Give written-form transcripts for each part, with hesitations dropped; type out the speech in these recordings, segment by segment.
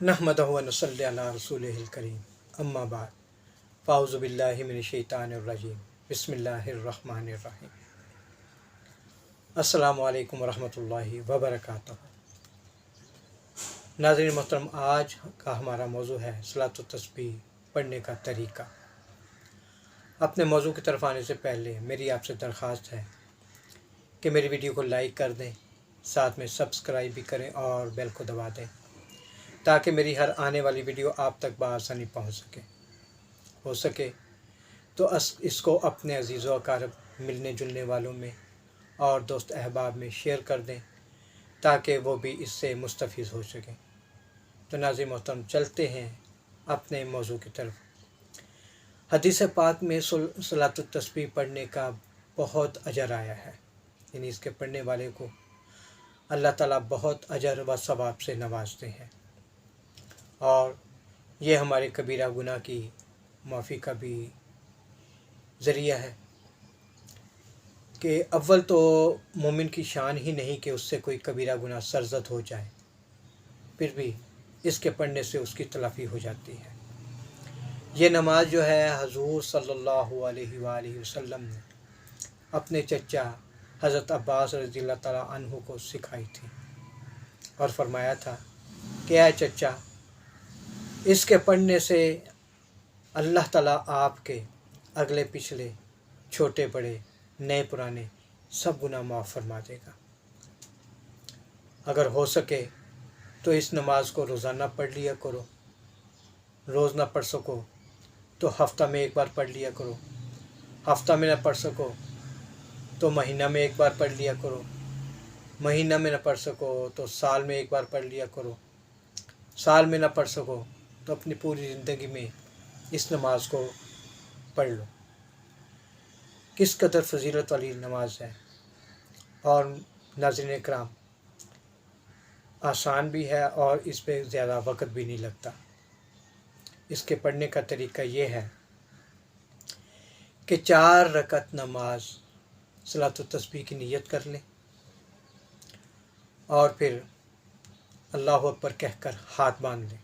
नहमदहु व नसल्ली अला रसूलिहिल करीम अम्मा बाद फ़ाऊज़ु बिल्लाहि मिनश शैतानिर रजीम बिस्मिल्लाहिर रहमानिर रहीम। अस्सलामु अलैकुम व रहमतुल्लाहि व बरकातुहू। नाज़रीन मोहतरम, आज का हमारा मौजू है सलातो तस्बीह पढ़ने का तरीका। अपने मौजू की तरफ आने से पहले मेरी आपसे दरख्वास्त है कि मेरी वीडियो को लाइक कर दें, साथ में सब्सक्राइब भी करें और बेल को दबा दें ताकि मेरी हर आने वाली वीडियो आप तक बआसानी पहुंच सके। हो सके तो इसको अपने अजीज़ व अकारब, मिलने जुलने वालों में और दोस्त अहबाब में शेयर कर दें ताकि वो भी इससे मुस्तफ़ीज़ हो सकें। तो नाज़रीन मोहतरम, चलते हैं अपने मौजू की तरफ। हदीस पाक में सलातुत तस्बीह पढ़ने का बहुत अजर आया है, यानी इसके पढ़ने वाले को अल्लाह ताला बहुत अजर व सवाब से नवाजते हैं और ये हमारे कबीरा गुनाह की माफ़ी का भी ज़रिया है कि अव्वल तो मोमिन की शान ही नहीं कि उससे कोई कबीरा गुनाह सरज़द हो जाए, फिर भी इसके पढ़ने से उसकी तलाफ़ी हो जाती है। ये नमाज जो है हज़ूर सल्लल्लाहु अलैहि वसल्लम ने अपने चचा हज़रत अब्बास रज़ियल्लाहु तआला अन्हु को सिखाई थी और फरमाया था कि ऐ चचा, इसके पढ़ने से अल्लाह ताला आपके अगले पिछले, छोटे बड़े, नए पुराने सब गुनाह माफ़ फरमा देगा। अगर हो सके तो इस नमाज को रोज़ाना पढ़ लिया करो, रोज़ ना पढ़ सको तो हफ़्ता में एक बार पढ़ लिया करो, हफ़्ता में ना पढ़ सको तो महीना में एक बार पढ़ लिया करो, महीना में ना पढ़ सको तो साल में एक बार पढ़ लिया करो, साल में ना पढ़ सको तो अपनी पूरी ज़िंदगी में इस नमाज को पढ़ लो। किस कदर फजीलत वाली नमाज है और नाज़रीन इकराम, आसान भी है और इस पे ज़्यादा वक़्त भी नहीं लगता। इसके पढ़ने का तरीका ये है कि 4 रकत नमाज सलातो तस्बीह की नियत कर लें और फिर अल्लाहु अकबर कहकर हाथ बांध लें।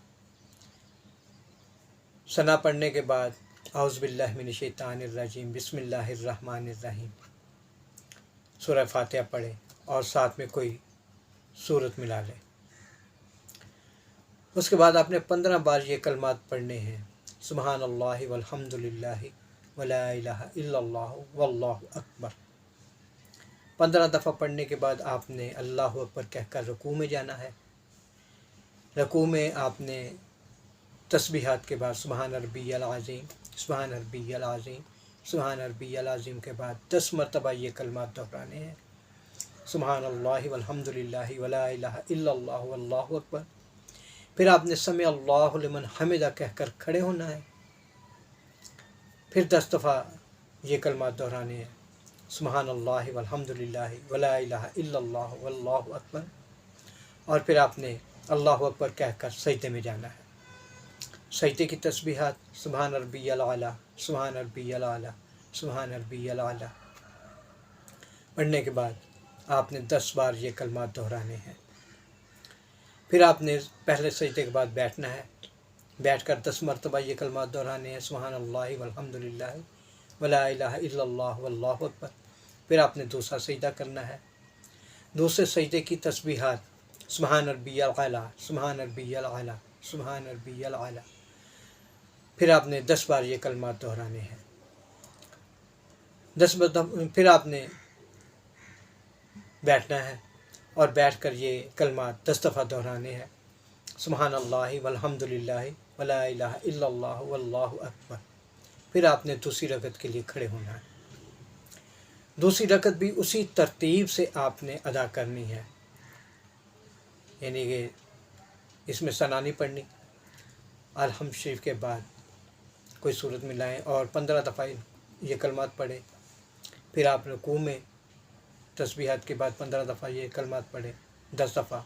सना पढ़ने के बाद औज़ु बिल्लाहि मिनश शैतानिर रजीम बिस्मिल्लाहिर रहमानिर रहीम सूरह फातिहा पढ़ें और साथ में कोई सूरत मिला लें। उसके बाद आपने 15 बार ये कलमात पढ़ने हैं, सुबहानल्लाहि वल्हम्दुलिल्लाहि वला इलाहा इल्लल्लाहु वल्लाहु अकबर। 15 दफ़ा पढ़ने के बाद आपने अल्लाहु अकबर कहकर रुकू में जाना है। रुकू में आपने तस्बीहात के बाद सुबहान रब्बियल अज़ीम, सुबहान रब्बियल अज़ीम, सुबहान रब्बियल अज़ीम के बाद 10 मरतबा ये कलमात दोहराने हैं, सुबहानल्लाहि वल्हम्दुलिल्लाहि वला इलाहा इल्लल्लाहु वल्लाहु अकबर। फिर आपने समी अल्लाहु लिमन हमिदा कहकर खड़े होना है। फिर 10 दफ़ा ये कलमात दोहराने हैं, सुबहानल्लाहि वल्हम्दुलिल्लाहि वला इलाहा इल्लल्लाहु वल्लाहु अकबर। और फिर आपने अल्लाहु अकबर कहकर सजदे में जाना है। सजदे की तस्बीहात सुबहान रब्बियल आला, सुबहान रब्बियल आला, सुबहान रब्बियल आला पढ़ने के बाद आपने 10 बार ये कलमात दोहराने हैं। फिर आपने पहले सजदे के बाद बैठना है, बैठकर 10 मरतबा ये कलमात दोहराने हैं, सुबहानल्लाहि वल्हम्दुलिल्लाहि वला इलाहा इल्लल्लाहु वल्लाहु अकबर। फिर आपने दूसरा सजदा करना है, दूसरे सजदे की तस्बीहात सुबहान रब्बियल आला, सुबहान रब्बियल आला, सुबहान रब्बियल आला। फिर आपने 10 बार ये कलमात दोहराने हैं। 10 बार फिर आपने बैठना है और बैठकर ये कलमात 10 दफ़ा दोहराने हैं, सुबहानल्लाहि वल्हम्दुलिल्लाहि वला इलाहा इल्लल्लाहु वल्लाहु अकबर। फिर आपने दूसरी रकत के लिए खड़े होना है। दूसरी रकत भी उसी तरतीब से आपने अदा करनी है, यानी कि इसमें सना नहीं पढ़नी। अलहम्द शरीफ के बाद कोई सूरत मिलाएं और 15 दफ़ा ये कलमात पढ़ें। फिर आप रुकू में तस्बीहात के बाद 15 दफ़ा ये कलमात पढ़ें, 10 दफ़ा।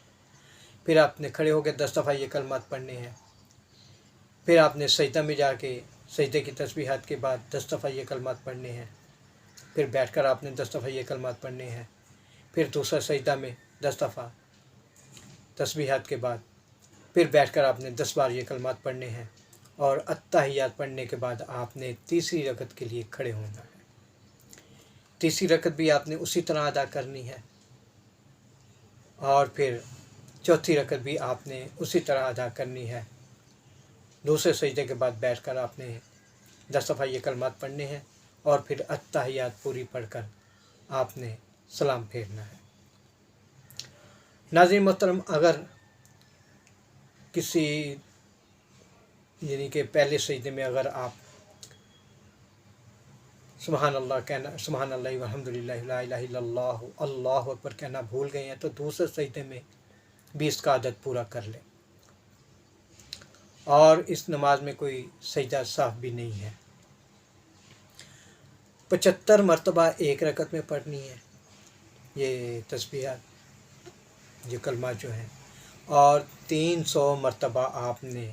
फिर आपने खड़े होकर 10 दफ़ा ये कलमात पढ़ने हैं। फिर आपने सजदा में जाके सजदे की तस्बीहात के बाद 10 दफ़ा ये कलमात पढ़ने हैं। फिर बैठकर आपने 10 दफ़ा ये कलमात पढ़ने हैं। फिर दूसरा सजदा में 10 दफ़ा तस्बीहात के बाद پھر بیٹھ کر آپ نے 10 بار یہ کلمات پڑھنے ہیں، اور اتحیات پڑھنے کے بعد آپ نے تیسری رکعت کے لیے کھڑے ہونا ہے۔ تیسری رکعت بھی آپ نے اسی طرح ادا کرنی ہے، اور پھر چوتھی رکعت بھی آپ نے اسی طرح ادا کرنی ہے۔ دوسرے سجدے کے بعد بیٹھ کر آپ نے 10 دفعہ یہ کلمات پڑھنے ہیں، اور پھر اتحیات پوری پڑھ کر آپ نے سلام پھیرنا ہے۔ ناظرین محترم، اگر کسی یعنی کہ پہلے سجدے میں اگر آپ سبحان اللہ کہنا، سبحان اللہ والحمدللہ لا الہ الا اللہ اللہ اکبر کہنا بھول گئے ہیں، تو دوسرے سجدے میں بھی اس کا عدد پورا کر لیں، اور اس نماز میں کوئی سجدہ صاف بھی نہیں ہے۔ 75 مرتبہ ایک رکعت میں پڑھنی ہے یہ تسبیحات، یہ کلمات جو ہیں، اور 300 مرتبہ آپ نے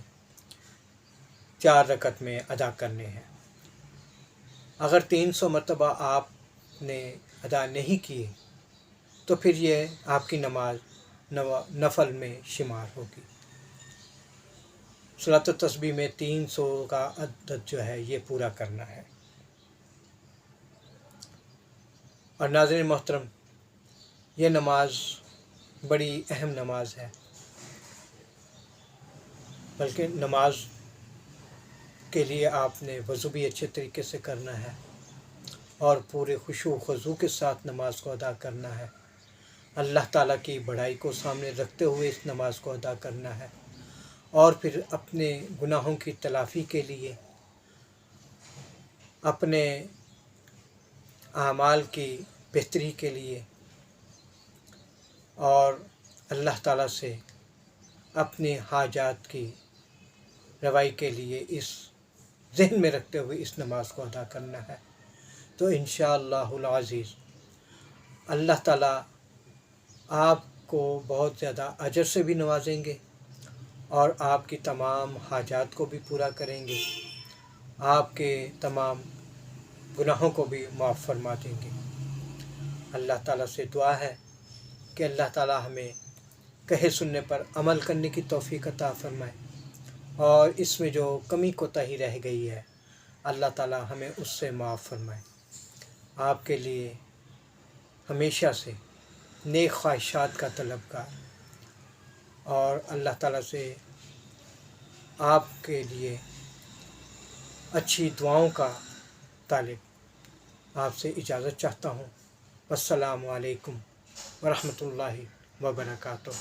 4 رکعت میں ادا کرنے ہیں۔ اگر 300 مرتبہ آپ نے ادا نہیں کیے تو پھر یہ آپ کی نماز نفل میں شمار ہوگی۔ صلاۃ التسبیح میں 300 کا عدد جو ہے یہ پورا کرنا ہے۔ اور ناظرین محترم، یہ نماز بڑی اہم نماز ہے، بلکہ نماز کے لیے آپ نے وضو بھی اچھے طریقے سے کرنا ہے، اور پورے خشوع و خضوع کے ساتھ نماز کو ادا کرنا ہے۔ اللہ تعالیٰ کی بڑائی کو سامنے رکھتے ہوئے اس نماز کو ادا کرنا ہے، اور پھر اپنے گناہوں کی تلافی کے لیے، اپنے اعمال کی بہتری کے لیے، اور اللہ تعالیٰ سے اپنے حاجات کی روائی کے لیے اس ذہن میں رکھتے ہوئے اس نماز کو ادا کرنا ہے۔ تو انشاءاللہ العزیز اللہ تعالیٰ آپ کو بہت زیادہ اجر سے بھی نوازیں گے، اور آپ کی تمام حاجات کو بھی پورا کریں گے، آپ کے تمام گناہوں کو بھی معاف فرما دیں گے۔ اللہ تعالیٰ سے دعا ہے کہ اللہ تعالیٰ ہمیں کہے سننے پر عمل کرنے کی توفیق عطا فرمائے، اور اس میں جو کمی کوتاہی رہ گئی ہے اللہ تعالیٰ ہمیں اس سے معاف فرمائے۔ آپ کے لیے ہمیشہ سے نیک خواہشات کا طلبگار، اور اللہ تعالیٰ سے آپ کے لیے اچھی دعاؤں کا طالب آپ سے اجازت چاہتا ہوں۔ السلام علیکم ورحمۃ اللہ وبرکاتہ۔